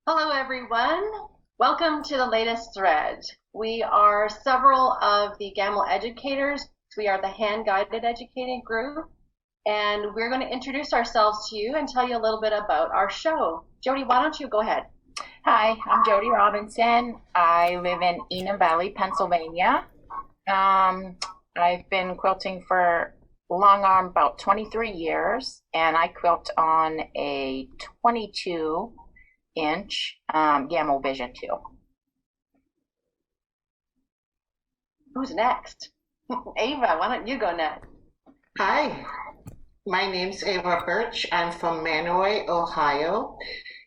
Hello, everyone. Welcome to the latest thread. We are several of the Gammill educators. We are the hand-guided educating group, and we're going to introduce ourselves to you and tell you a little bit about our show. Jody, why don't you go ahead? Hi, I'm Jody Robinson. I live in Enum Valley, Pennsylvania. I've been quilting for long arm about 23 years, and I quilt on a 22-inch Gammill Vision 2. Who's next? Ava, why don't you go next? Hi, my name's Ava Birch. I'm from Manoy, Ohio,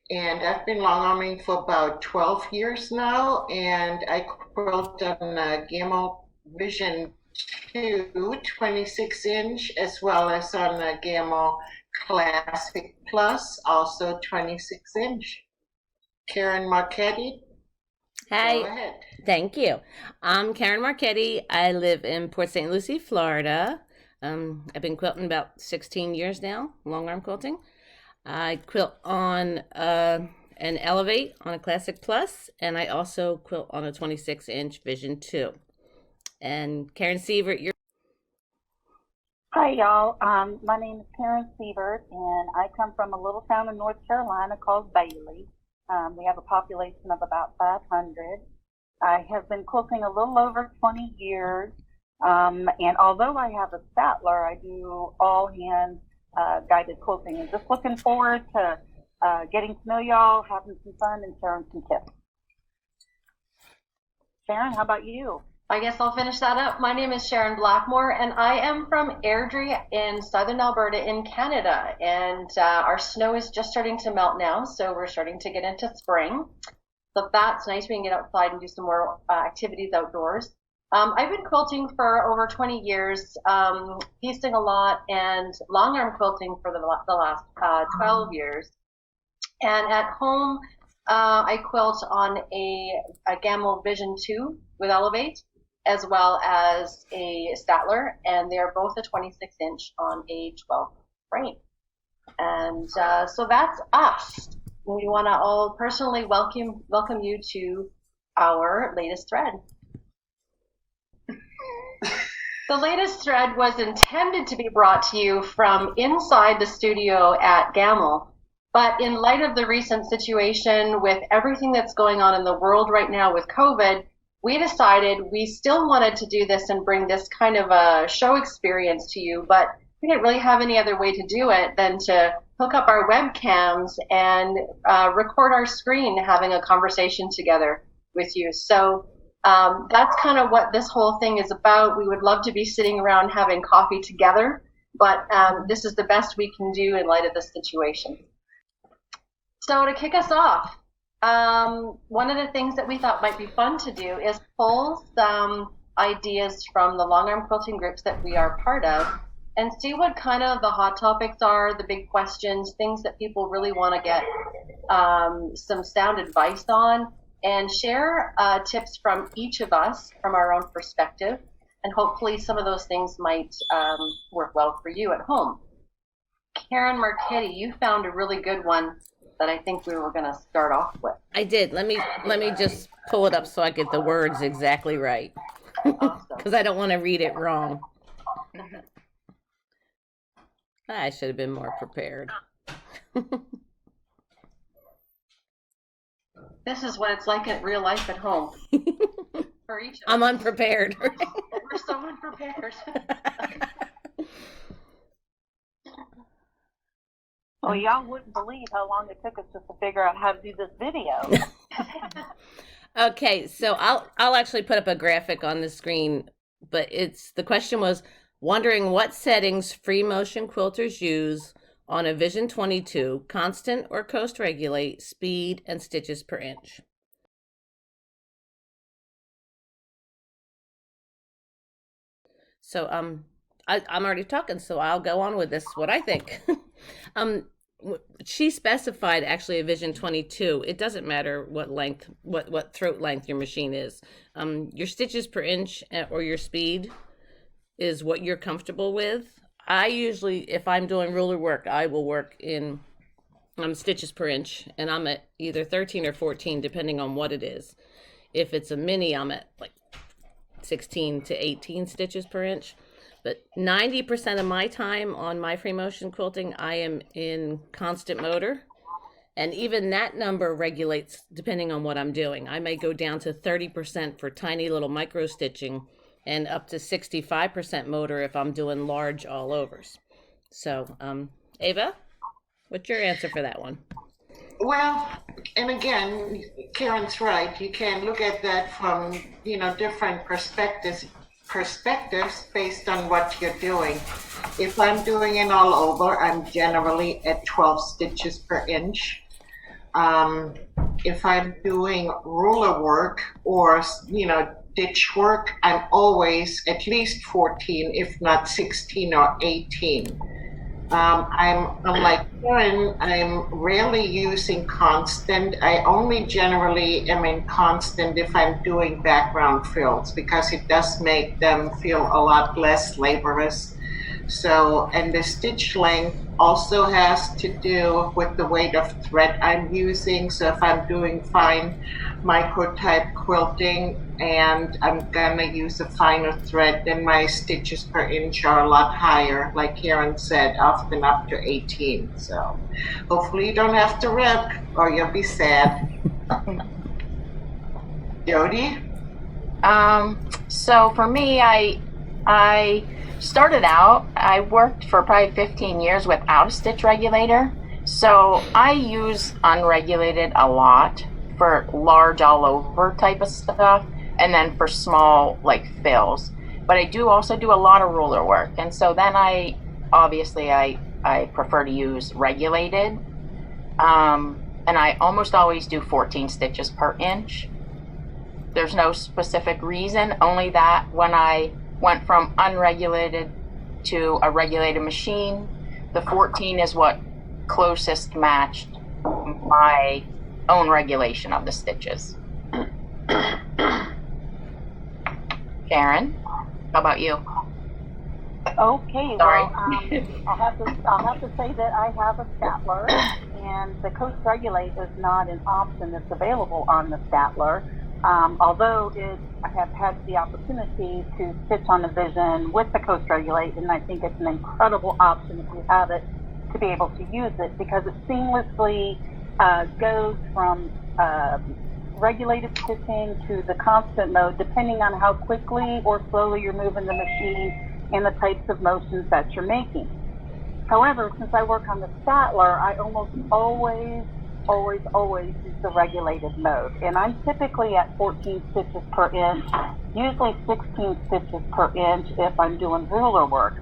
and I've been long arming for about 12 years now, and I quilt on a Gammill Vision 2 26-inch as well as on a Gammill Classic Plus, also 26-inch. Karen Marchetti, go Hi, ahead. thank you. I'm Karen Marchetti. I live in Port St. Lucie, Florida. I've been quilting about 16 years now, long arm quilting. I quilt on an Elevate on a Classic Plus, and I also quilt on a 26-inch Vision 2. And Karen Sievert, you're Hi, y'all. My name is Karen Sievert, and I come from a little town in North Carolina called Bailey. We have a population of about 500. I have been quilting a little over 20 years, and although I have a statler, I do all hand guided quilting. And just looking forward to getting to know y'all, having some fun, and sharing some tips. Sharon, how about you? I guess I'll finish that up. My name is Sharon Blackmore, and I am from Airdrie in southern Alberta in Canada. And our snow is just starting to melt now, so we're starting to get into spring. So that's nice. We can get outside and do some more activities outdoors. I've been quilting for over 20 years, piecing a lot, and long arm quilting for the last 12 years. And at home, I quilt on a Gammill Vision 2 with Elevate, as well as a Statler, and they're both a 26-inch on a 12 frame. And so that's us. We want to all personally welcome you to our latest thread. The latest thread was intended to be brought to you from inside the studio at Gammill, but in light of the recent situation with everything that's going on in the world right now with COVID, we decided we still wanted to do this and bring this kind of a show experience to you, but we didn't really have any other way to do it than to hook up our webcams and record our screen having a conversation together with you. So that's kind of what this whole thing is about. We would love to be sitting around having coffee together, but this is the best we can do in light of the situation. So to kick us off, one of the things that we thought might be fun to do is pull some ideas from the long arm quilting groups that we are part of and see what kind of the hot topics are, the big questions, things that people really want to get some sound advice on, and share tips from each of us from our own perspective. And hopefully some of those things might work well for you at home. Karen Marchetti, you found a really good one that I think we were going to start off with. I did. Let me just pull it up so I get the words exactly right. Awesome. Because I don't want to read it wrong. I should have been more prepared. This is what it's like in real life at home. For each of us. I'm unprepared. We're so unprepared. Well, y'all wouldn't believe how long it took us just to figure out how to do this video. Okay, so I'll actually put up a graphic on the screen, but the question was wondering what settings free motion quilters use on a Vision 22, constant or coast regulate, speed, and stitches per inch. So I'm already talking, so I'll go on with this. What I think. She specified actually a Vision 22. It doesn't matter what length, what throat length your machine is. Your stitches per inch or your speed is what you're comfortable with. I usually, if I'm doing ruler work, I will work in stitches per inch, and I'm at either 13 or 14, depending on what it is. If it's a mini, I'm at like 16 to 18 stitches per inch. But 90% of my time on my free motion quilting, I am in constant motor. And even that number regulates depending on what I'm doing. I may go down to 30% for tiny little micro stitching and up to 65% motor if I'm doing large all overs. So, Ava, what's your answer for that one? Well, and again, Karen's right. You can look at that from, different perspectives based on what you're doing. If I'm doing it all over, I'm generally at 12 stitches per inch. If I'm doing ruler work or, ditch work, I'm always at least 14, if not 16 or 18. I'm like Karen, I'm rarely using constant. I only generally am in constant if I'm doing background fills because it does make them feel a lot less laborious. So, and the stitch length also has to do with the weight of thread I'm using. So if I'm doing fine micro type quilting and I'm gonna use a finer thread, then my stitches per inch are a lot higher, like Karen said, often up to 18. So hopefully you don't have to rip or you'll be sad. Jody? So for me, I started out, I worked for probably 15 years without a stitch regulator. So I use unregulated a lot for large all over type of stuff, and then for small like fills. But I do also do a lot of ruler work. And so then I prefer to use regulated. And I almost always do 14 stitches per inch. There's no specific reason, only that when I went from unregulated to a regulated machine, the 14 is what closest matched my own regulation of the stitches. Karen, how about you? Okay, Sorry. well, I'll have to say that I have a Statler, and the Coast Regulate is not an option that's available on the Statler. Although I have had the opportunity to stitch on the Vision with the Coast Regulate, and I think it's an incredible option if you have it to be able to use it because it seamlessly goes from regulated stitching to the constant mode, depending on how quickly or slowly you're moving the machine and the types of motions that you're making. However, since I work on the Statler, I almost always use the regulated mode. And I'm typically at 14 stitches per inch, usually 16 stitches per inch if I'm doing ruler work.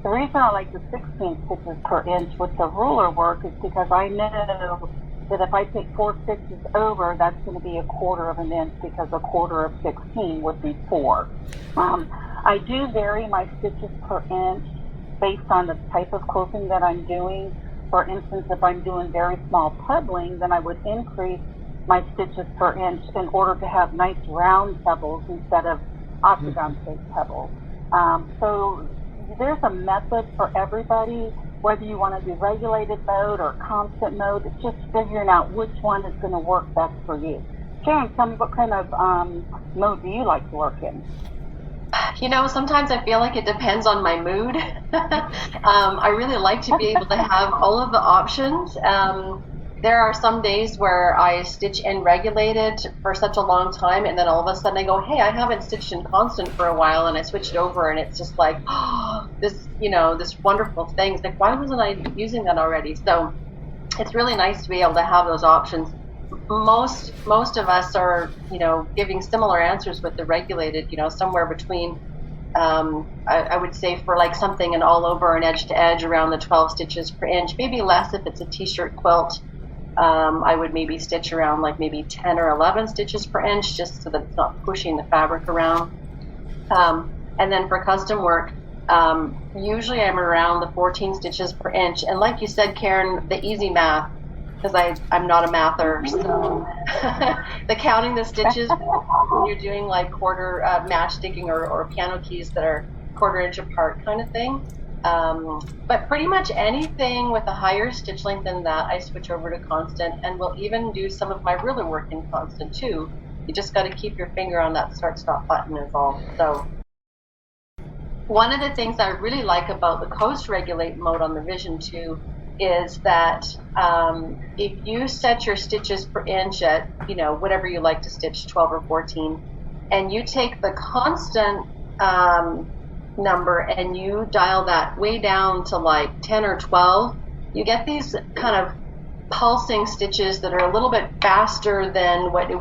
The reason I like the 16 stitches per inch with the ruler work is because I know that if I take 4 stitches over, that's going to be 1/4 of an inch because 1/4 of 16 would be 4. I do vary my stitches per inch based on the type of quilting that I'm doing. For instance, if I'm doing very small puddling, then I would increase my stitches per inch in order to have nice round pebbles instead of octagon-shaped pebbles. So there's a method for everybody, whether you want to do regulated mode or constant mode. It's just figuring out which one is going to work best for you. Karen, tell me what kind of mode do you like to work in? Sometimes I feel like it depends on my mood. I really like to be able to have all of the options. There are some days where I stitch in regulated for such a long time, and then all of a sudden I go, hey, I haven't stitched in constant for a while, and I switched over, and it's just like, oh, this wonderful thing. It's like, why wasn't I using that already? So it's really nice to be able to have those options. Most of us are, giving similar answers with the regulated, somewhere between, I would say for like something an all over and edge to edge around the 12 stitches per inch, maybe less if it's a t-shirt quilt. I would maybe stitch around like maybe 10 or 11 stitches per inch just so that it's not pushing the fabric around. And then for custom work, usually I'm around the 14 stitches per inch. And like you said, Karen, the easy math, because I'm not a mather, so the counting the stitches when you're doing like quarter match sticking or piano keys that are 1/4 inch apart kind of thing, But pretty much anything with a higher stitch length than that, I switch over to constant, and we'll even do some of my ruler work in constant too. You just got to keep your finger on that start-stop button is all. So one of the things I really like about the coast regulate mode on the Vision 2 is that if you set your stitches per inch at, whatever you like to stitch, 12 or 14, and you take the constant number and you dial that way down to like 10 or 12, you get these kind of pulsing stitches that are a little bit faster than what your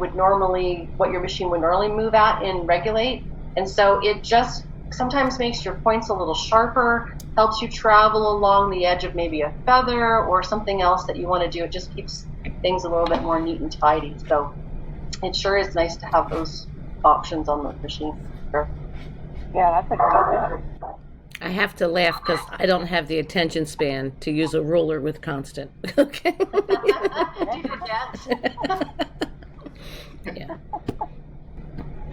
machine would normally move at in regulate. And so it just sometimes makes your points a little sharper, helps you travel along the edge of maybe a feather or something else that you want to do. It just keeps things a little bit more neat and tidy. So it sure is nice to have those options on the machine. Sure. Yeah, that's a good idea. I have to laugh because I don't have the attention span to use a ruler with constant. Okay. Do you forget? Yeah.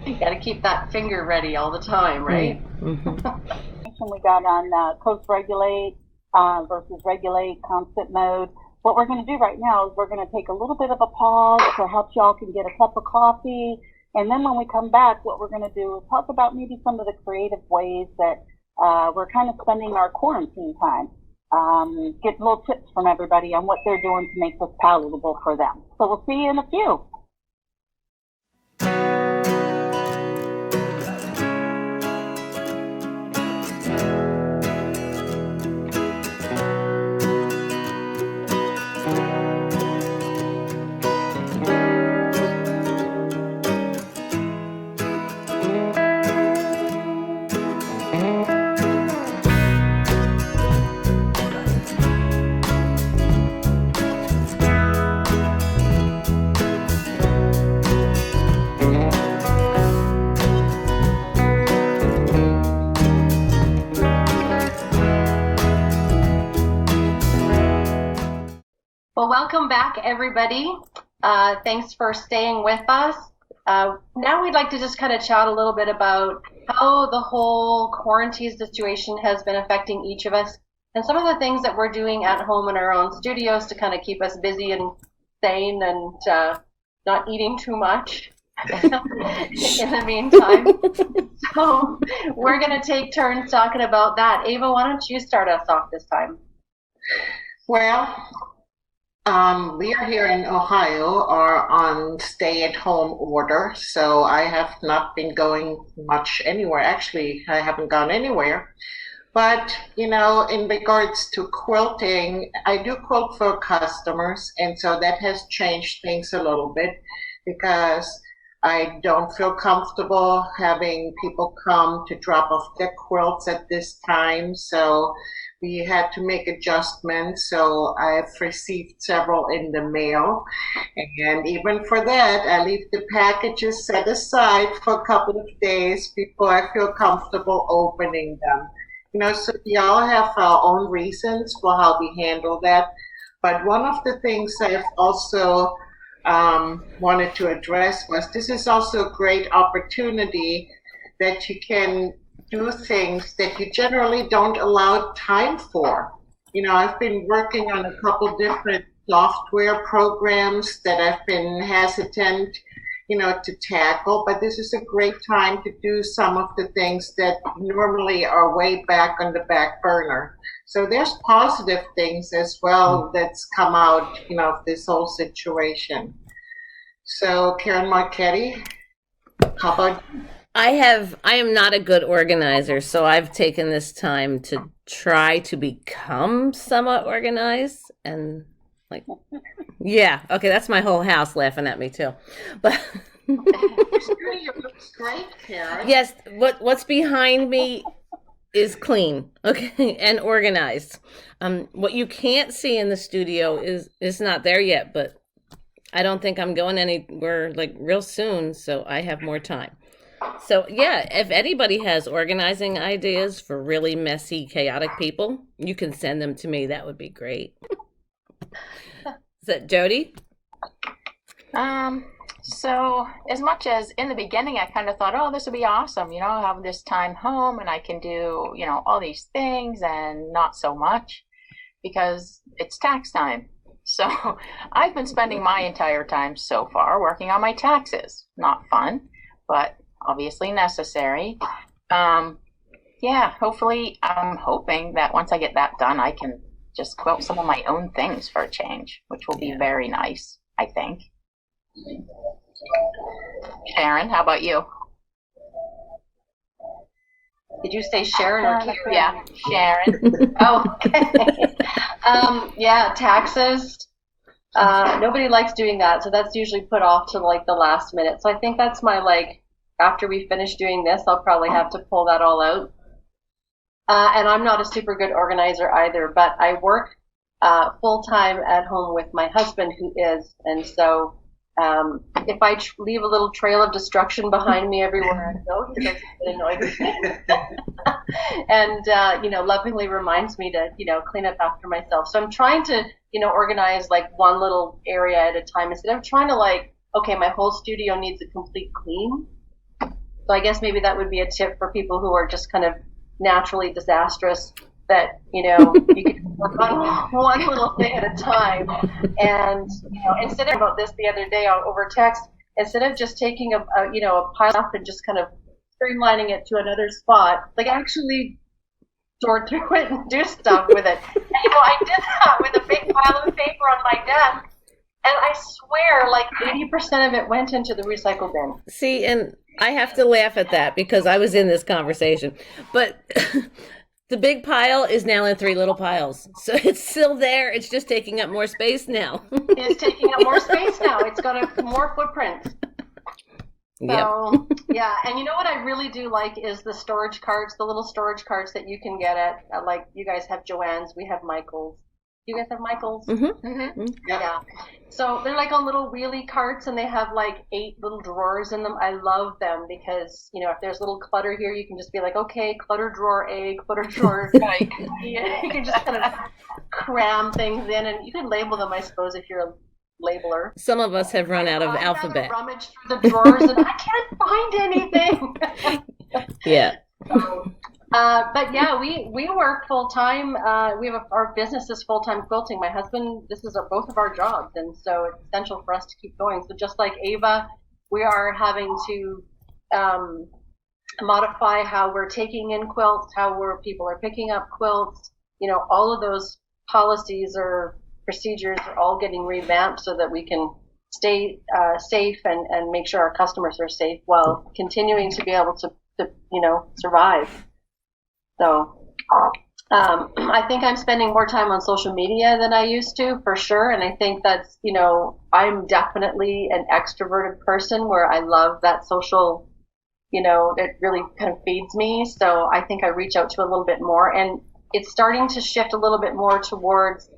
You got to keep that finger ready all the time, right? Mm-hmm. We got on coast regulate versus regulate constant mode. What we're going to do right now is we're going to take a little bit of a pause so help y'all can get a cup of coffee. And then when we come back, what we're going to do is talk about maybe some of the creative ways that we're kind of spending our quarantine time. Get little tips from everybody on what they're doing to make this palatable for them. So we'll see you in a few. Well, welcome back, everybody. Thanks for staying with us. Now we'd like to just kind of chat a little bit about how the whole quarantine situation has been affecting each of us and some of the things that we're doing at home in our own studios to kind of keep us busy and sane and not eating too much in the meantime. So we're going to take turns talking about that. Ava, why don't you start us off this time? Well, we are here in Ohio are on stay-at-home order, so I have not been going much anywhere. Actually, I haven't gone anywhere. But, in regards to quilting, I do quilt for customers, and so that has changed things a little bit because I don't feel comfortable having people come to drop off their quilts at this time, so we had to make adjustments. So I've received several in the mail, and even for that, I leave the packages set aside for a couple of days before I feel comfortable opening them. So we all have our own reasons for how we handle that. But one of the things I've also wanted to address was this is also a great opportunity that you can do things that you generally don't allow time for. I've been working on a couple different software programs that I've been hesitant, to tackle, but this is a great time to do some of the things that normally are way back on the back burner. So there's positive things as well that's come out, of this whole situation. So Karen Marchetti, how about you? I am not a good organizer, so I've taken this time to try to become somewhat organized and yeah, okay, that's my whole house laughing at me too. But It looks great, Karen. yes, what's behind me is clean, okay, and organized. What you can't see in the studio is not there yet, but I don't think I'm going anywhere real soon, so I have more time. So yeah, if anybody has organizing ideas for really messy, chaotic people, you can send them to me. That would be great. Is that Jody? So, as much as in the beginning I kind of thought, oh, this would be awesome, I'll have this time home and I can do, all these things, and not so much because it's tax time. So, I've been spending my entire time so far working on my taxes. Not fun, but obviously necessary. Yeah, hopefully, I'm hoping that once I get that done, I can just quilt some of my own things for a change, which will be very nice, I think. Sharon, how about you? Did you say Sharon or Karen? Yeah, Sharon. Oh, okay. Yeah, taxes. Nobody likes doing that, so that's usually put off to like the last minute. So I think that's my after we finish doing this, I'll probably have to pull that all out. And I'm not a super good organizer either, but I work full time at home with my husband, who is, and so if I leave a little trail of destruction behind me everywhere I go, he starts to get annoyed with me, and lovingly reminds me to clean up after myself. So I'm trying to organize like one little area at a time instead of trying to okay, my whole studio needs a complete clean. So I guess maybe that would be a tip for people who are just kind of naturally disastrous, that you can work on one little thing at a time. And instead of about this the other day over text, instead of just taking a pile up and just kind of streamlining it to another spot, actually sort through it and do stuff with it. And I did that with a big pile of paper on my desk, and I swear 80% of it went into the recycle bin. See, and I have to laugh at that because I was in this conversation. But the big pile is now in 3 little piles. So it's still there. It's just taking up more space now. It's taking up more space now. It's got more footprint. So, yeah. And you know what I really do like is the storage carts, the little storage carts that you can get at, you guys have Joann's, we have Michael's. You guys have Michael's? Mm-hmm. Mm-hmm. Yeah. So they're on little wheelie carts, and they have 8 little drawers in them. I love them because, if there's a little clutter here, you can just be okay, clutter drawer A, clutter drawer B. You can just kind of cram things in, and you can label them, I suppose, if you're a labeler. Some of us have run out of alphabet. I rummage through the drawers, and I can't find anything. Yeah. But yeah, we work full time. Our business is full time quilting. My husband, this is both of our jobs, and so it's essential for us to keep going. So just like Ava, we are having to modify how we're taking in quilts, people are picking up quilts. All of those policies or procedures are all getting revamped so that we can stay safe and make sure our customers are safe while continuing to be able to survive. So I think I'm spending more time on social media than I used to, for sure. And I think that's, I'm definitely an extroverted person where I love that social, it really kind of feeds me. So I think I reach out to a little bit more. And it's starting to shift a little bit more towards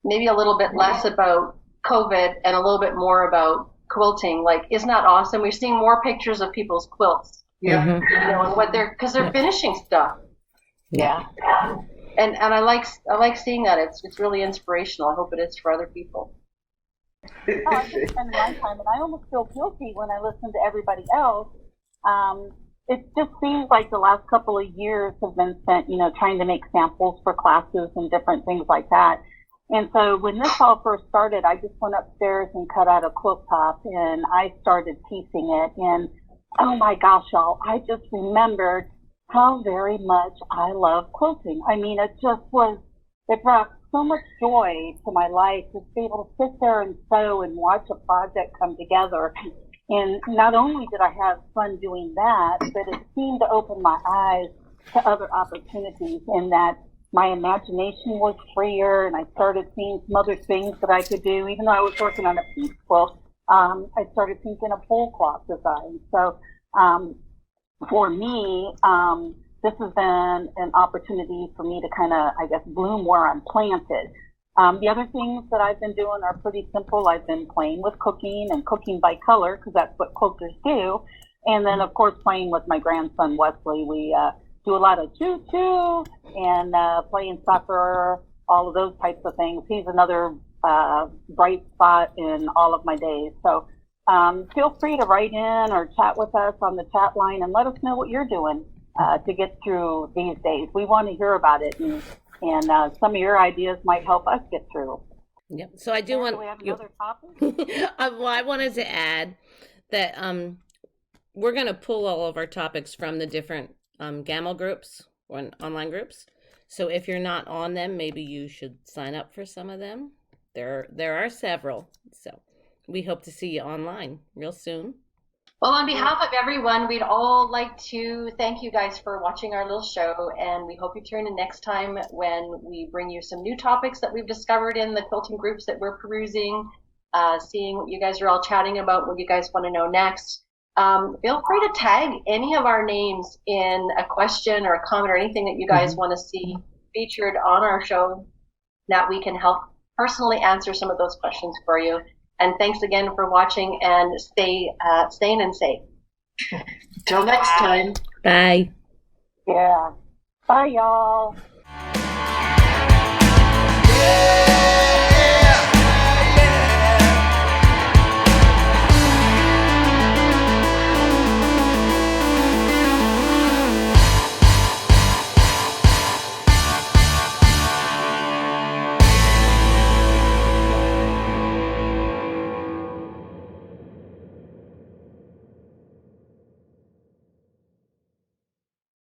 maybe a little bit less about COVID and a little bit more about quilting. Isn't that awesome? We're seeing more pictures of people's quilts. Yeah. And what because they're finishing stuff. Yeah. And I like seeing that. It's really inspirational. I hope it is for other people. I just spend my time, and I almost feel guilty when I listen to everybody else. It just seems like the last couple of years have been spent, trying to make samples for classes and different things like that. And so when this all first started, I just went upstairs and cut out a quilt top, and I started piecing it. And oh my gosh, y'all, I just remembered how very much I love quilting. I mean, it brought so much joy to my life to be able to sit there and sew and watch a project come together. And not only did I have fun doing that, but it seemed to open my eyes to other opportunities in that my imagination was freer, and I started seeing some other things that I could do. Even though I was working on a piece quilt, I started thinking of whole cloth design. So for me, this has been an opportunity for me to kind of, I guess, bloom where I'm planted. The other things that I've been doing are pretty simple. I've been playing with cooking and cooking by color, because that's what quilters do. And then, of course, playing with my grandson, Wesley. We do a lot of choo-choo and playing soccer, all of those types of things. He's another bright spot in all of my days. So feel free to write in or chat with us on the chat line and let us know what you're doing to get through these days. We want to hear about it, and some of your ideas might help us get through. Yep. So I do want. Do we have another topic? Well, I wanted to add that we're going to pull all of our topics from the different Gammill groups or online groups. So if you're not on them, maybe you should sign up for some of them. There are several. So we hope to see you online real soon. Well, on behalf of everyone, we'd all like to thank you guys for watching our little show, and we hope you tune in next time when we bring you some new topics that we've discovered in the quilting groups that we're perusing, seeing what you guys are all chatting about, what you guys want to know next. Feel free to tag any of our names in a question or a comment or anything that you guys want to see featured on our show, that we can help personally answer some of those questions for you. And thanks again for watching, and stay sane and safe. Till next time. Bye. Yeah. Bye, y'all.